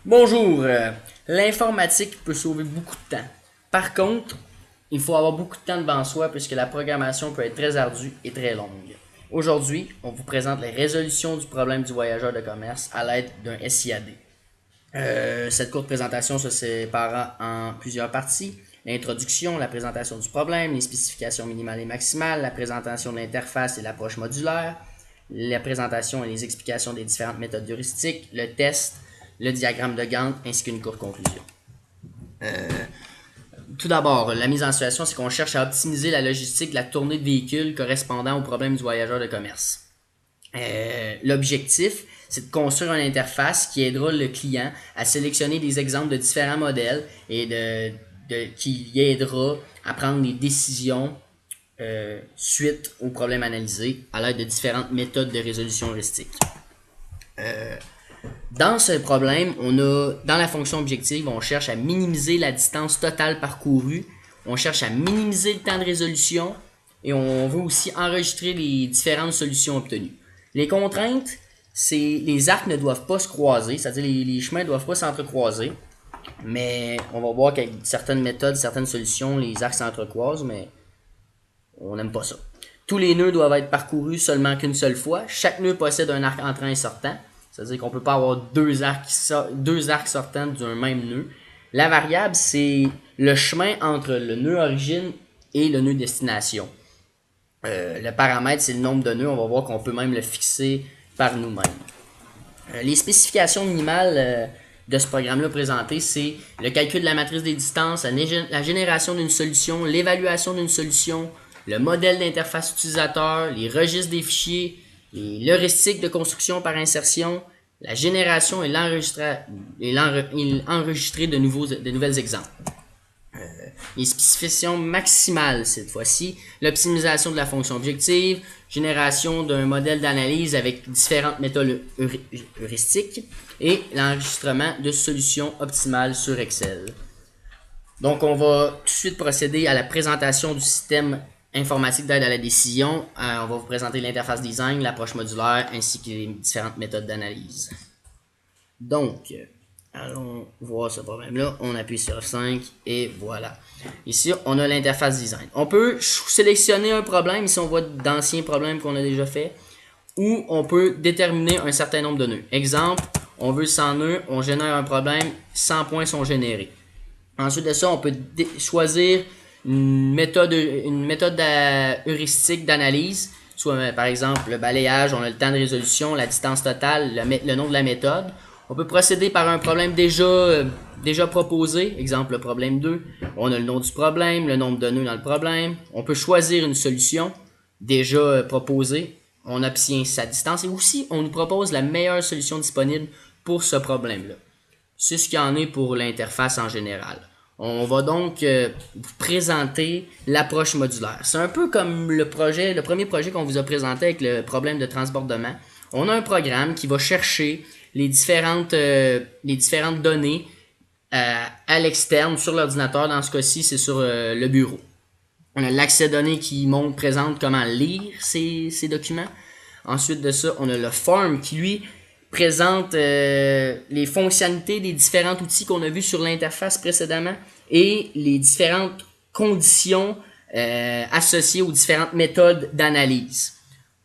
Bonjour, l'informatique peut sauver beaucoup de temps. Par contre, il faut avoir beaucoup de temps devant soi puisque la programmation peut être très ardue et très longue. Aujourd'hui, on vous présente les résolutions du problème du voyageur de commerce à l'aide d'un SIAD. Cette courte présentation se sépara en plusieurs parties. L'introduction, la présentation du problème, les spécifications minimales et maximales, la présentation de l'interface et l'approche modulaire, la présentation et les explications des différentes méthodes heuristiques, le test, le diagramme de Gantt ainsi qu'une courte conclusion. Tout d'abord, la mise en situation, c'est qu'on cherche à optimiser la logistique de la tournée de véhicules correspondant au problème du voyageur de commerce. L'objectif, c'est de construire une interface qui aidera le client à sélectionner des exemples de différents modèles et qui aidera à prendre des décisions suite aux problèmes analysés à l'aide de différentes méthodes de résolution heuristique. Dans ce problème, dans la fonction objective, on cherche à minimiser la distance totale parcourue, on cherche à minimiser le temps de résolution et on veut aussi enregistrer les différentes solutions obtenues. Les contraintes, c'est les arcs ne doivent pas se croiser, c'est-à-dire les chemins ne doivent pas s'entrecroiser, mais on va voir qu'avec certaines méthodes, certaines solutions, les arcs s'entrecroisent, mais on n'aime pas ça. Tous les nœuds doivent être parcourus seulement qu'une seule fois. Chaque nœud possède un arc entrant et sortant. C'est-à-dire qu'on ne peut pas avoir deux arcs sortants d'un même nœud. La variable, c'est le chemin entre le nœud origine et le nœud destination. Le paramètre, c'est le nombre de nœuds. On va voir qu'on peut même le fixer par nous-mêmes. Les spécifications minimales de ce programme-là présenté, c'est le calcul de la matrice des distances, la génération d'une solution, l'évaluation d'une solution, le modèle d'interface utilisateur, les registres des fichiers, l'heuristique de construction par insertion, la génération et l'enregistrer de nouvelles exemples. Les spécifications maximales cette fois-ci, l'optimisation de la fonction objective, génération d'un modèle d'analyse avec différentes méthodes heuristiques et l'enregistrement de solutions optimales sur Excel. Donc on va tout de suite procéder à la présentation du système informatique d'aide à la décision. On va vous présenter l'interface design, l'approche modulaire ainsi que les différentes méthodes d'analyse. Donc, allons voir ce problème-là. On appuie sur F5 et voilà. Ici, on a l'interface design. On peut sélectionner un problème si on voit d'anciens problèmes qu'on a déjà fait ou on peut déterminer un certain nombre de nœuds. Exemple, on veut 100 nœuds, on génère un problème, 100 points sont générés. Ensuite de ça, on peut choisir une méthode heuristique d'analyse, soit par exemple le balayage, on a le temps de résolution, la distance totale, le nom de la méthode. On peut procéder par un problème déjà proposé, exemple le problème 2. On a le nom du problème, le nombre de nœuds dans le problème. On peut choisir une solution déjà proposée. On obtient sa distance et aussi on nous propose la meilleure solution disponible pour ce problème-là. C'est ce qu'il y en est pour l'interface en général. On va donc vous présenter l'approche modulaire. C'est un peu comme le premier projet qu'on vous a présenté avec le problème de transbordement. On a un programme qui va chercher les différentes données à l'externe sur l'ordinateur. Dans ce cas-ci, c'est sur le bureau. On a l'accès données qui présente comment lire ces documents. Ensuite de ça, on a le form qui lui présente les fonctionnalités des différents outils qu'on a vus sur l'interface précédemment et les différentes conditions associées aux différentes méthodes d'analyse.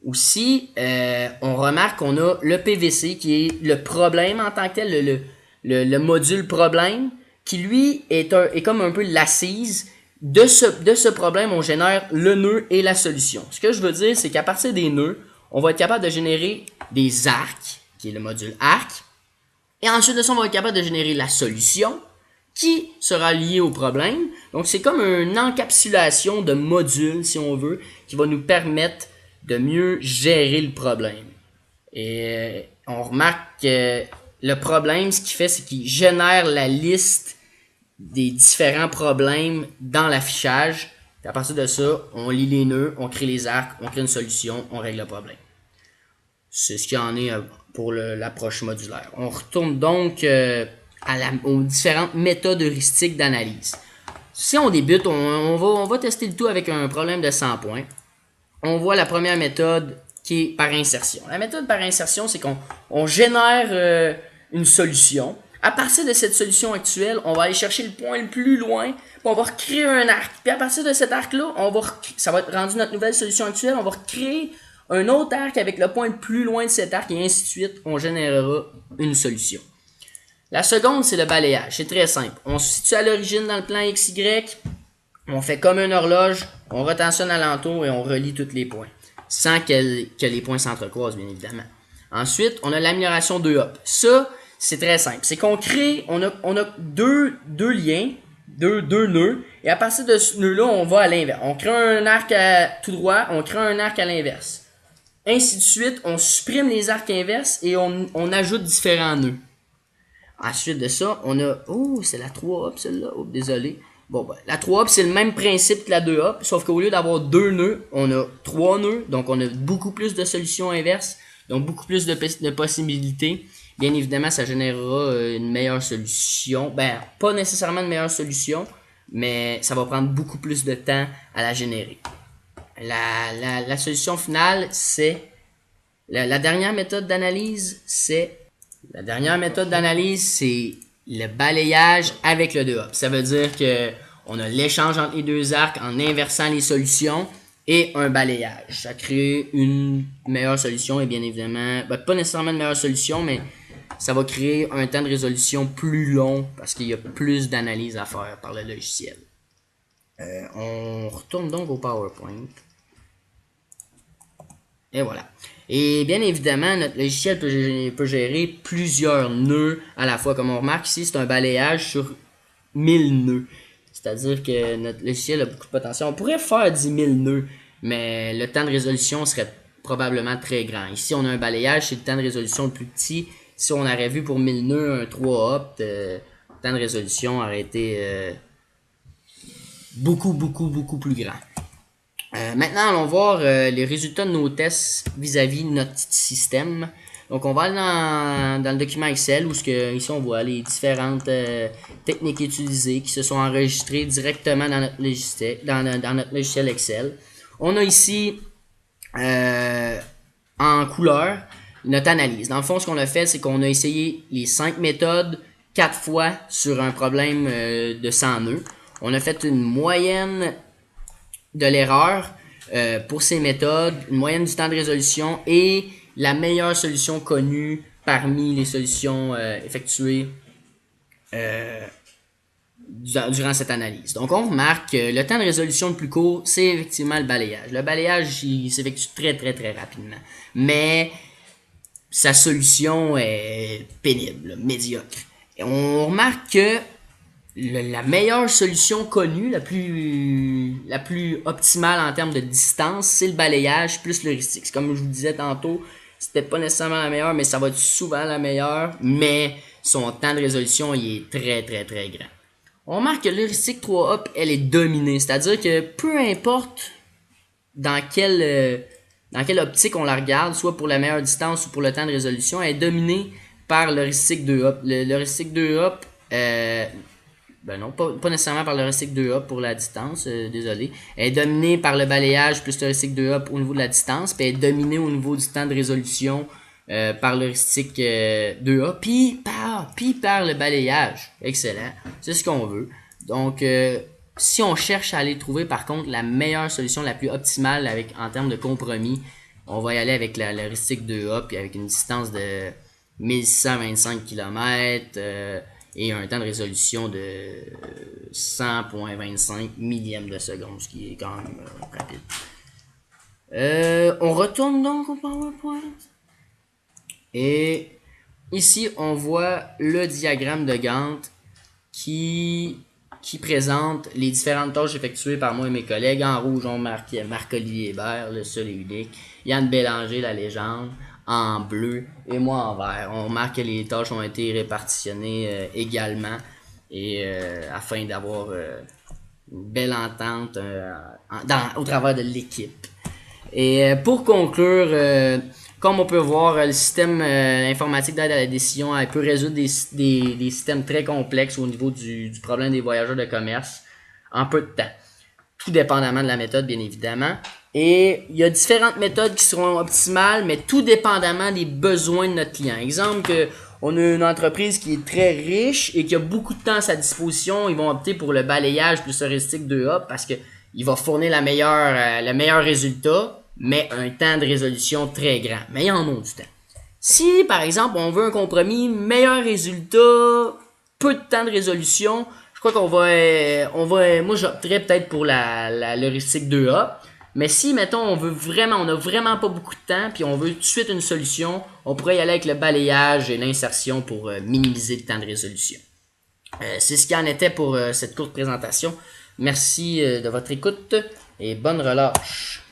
Aussi, on remarque qu'on a le PVC qui est le problème en tant que tel, le module problème, qui lui est comme un peu l'assise. De ce problème, on génère le nœud et la solution. Ce que je veux dire, c'est qu'à partir des nœuds, on va être capable de générer des arcs, qui est le module arc. Et ensuite de ça, on va être capable de générer la solution, qui sera liée au problème. Donc, c'est comme une encapsulation de modules, si on veut, qui va nous permettre de mieux gérer le problème. Et on remarque que le problème, ce qu'il fait, c'est qu'il génère la liste des différents problèmes dans l'affichage. À partir de ça, on lit les nœuds, on crée les arcs, on crée une solution, on règle le problème. C'est ce qu'il y en est pour l'approche modulaire. On retourne donc aux différentes méthodes heuristiques d'analyse. Si on débute, on va tester le tout avec un problème de 100 points. On voit la première méthode qui est par insertion. La méthode par insertion, c'est qu'on génère une solution À partir de cette solution actuelle, on va aller chercher le point le plus loin, puis on va recréer un arc. Puis à partir de cet arc-là, ça va être rendu notre nouvelle solution actuelle, on va recréer un autre arc avec le point le plus loin de cet arc, et ainsi de suite, on générera une solution. La seconde, c'est le balayage. C'est très simple. On se situe à l'origine dans le plan XY, on fait comme une horloge, on retentionne alentour et on relie tous les points, sans que les points s'entrecroisent, bien évidemment. Ensuite, on a l'amélioration 2-hop. Ça, c'est très simple. C'est qu'on crée, on a deux liens, deux nœuds, et à partir de ce nœud-là, on va à l'inverse. On crée un arc à tout droit, on crée un arc à l'inverse. Ainsi de suite, on supprime les arcs inverses et on ajoute différents nœuds. Ensuite de ça, on a... Oh, c'est la 3-hop celle-là. Oh, désolé. Bon, ben, la 3-hop, c'est le même principe que la 2-hop, sauf qu'au lieu d'avoir 2 nœuds, on a 3 nœuds, donc on a beaucoup plus de solutions inverses, donc beaucoup plus de possibilités. Bien évidemment, ça générera une meilleure solution. Ben, pas nécessairement une meilleure solution, mais ça va prendre beaucoup plus de temps à la générer. La solution finale, c'est... La dernière méthode d'analyse, c'est... La dernière méthode d'analyse, c'est le balayage avec le 2-hop. Ça veut dire que on a l'échange entre les deux arcs en inversant les solutions et un balayage. Ça crée une meilleure solution et bien évidemment, ben, pas nécessairement une meilleure solution, mais ça va créer un temps de résolution plus long parce qu'il y a plus d'analyse à faire par le logiciel. On retourne donc au PowerPoint. Et voilà. Et bien évidemment, notre logiciel peut gérer plusieurs nœuds à la fois. Comme on remarque ici, c'est un balayage sur 1000 nœuds. C'est-à-dire que notre logiciel a beaucoup de potentiel. On pourrait faire 10 000 nœuds, mais le temps de résolution serait probablement très grand. Ici, on a un balayage, c'est le temps de résolution le plus petit. Si on aurait vu pour 1000 nœuds un 3-hop, le temps de résolution aurait été beaucoup plus grand. Maintenant, allons voir les résultats de nos tests vis-à-vis de notre système. Donc, on va aller dans le document Excel où ici on voit les différentes techniques utilisées qui se sont enregistrées directement dans notre logiciel Excel. On a ici en couleur notre analyse. Dans le fond, ce qu'on a fait, c'est qu'on a essayé les 5 méthodes 4 fois sur un problème de 100 nœuds. On a fait une moyenne de l'erreur pour ces méthodes, une moyenne du temps de résolution et la meilleure solution connue parmi les solutions effectuées durant cette analyse. Donc on remarque que le temps de résolution le plus court, c'est effectivement le balayage. Le balayage, il s'effectue très rapidement. Mais sa solution est pénible, médiocre. Et on remarque que la meilleure solution connue, la plus optimale en termes de distance, c'est le balayage plus l'heuristique. Comme je vous disais tantôt, c'était pas nécessairement la meilleure, mais ça va être souvent la meilleure, mais son temps de résolution il est très grand. On remarque que l'heuristique 3-hop, elle est dominée, c'est-à-dire que peu importe dans quelle optique on la regarde, soit pour la meilleure distance ou pour le temps de résolution, elle est dominée par l'heuristique 2-hop. L'heuristique 2-hop, ben non, pas nécessairement par l'heuristique 2-hop pour la distance, désolé. Elle est dominée par le balayage plus l'heuristique 2-hop au niveau de la distance, puis elle est dominée au niveau du temps de résolution par l'heuristique 2-hop, puis par le balayage. Excellent, c'est ce qu'on veut. Donc, si on cherche à aller trouver par contre la meilleure solution, la plus optimale en termes de compromis, on va y aller avec l'heuristique 2-hop, puis avec une distance de 1625 km, et un temps de résolution de 100.25 millièmes de seconde, ce qui est quand même rapide. On retourne donc au PowerPoint. Et ici, on voit le diagramme de Gantt qui présente les différentes tâches effectuées par moi et mes collègues. En rouge, on marque Marc-Olivier Hébert, le seul et unique. Yann Bélanger, la légende. En bleu et moi en vert. On remarque que les tâches ont été répartitionnées également et afin d'avoir une belle entente au travers de l'équipe. Et pour conclure, comme on peut voir, le système informatique d'aide à la décision peut résoudre des systèmes très complexes au niveau du problème des voyageurs de commerce en peu de temps. Tout dépendamment de la méthode, bien évidemment. Et il y a différentes méthodes qui seront optimales, mais tout dépendamment des besoins de notre client. Exemple que on a une entreprise qui est très riche et qui a beaucoup de temps à sa disposition, ils vont opter pour le balayage plus heuristique 2A parce que il va fournir le meilleur résultat, mais un temps de résolution très grand. Mais il y en a du temps. Si, par exemple, on veut un compromis, meilleur résultat, peu de temps de résolution, je crois moi j'opterais peut-être pour l'heuristique 2A. Mais si, mettons, on a vraiment pas beaucoup de temps, puis on veut tout de suite une solution, on pourrait y aller avec le balayage et l'insertion pour minimiser le temps de résolution. C'est ce qu'il en était pour cette courte présentation. Merci de votre écoute et bonne relâche.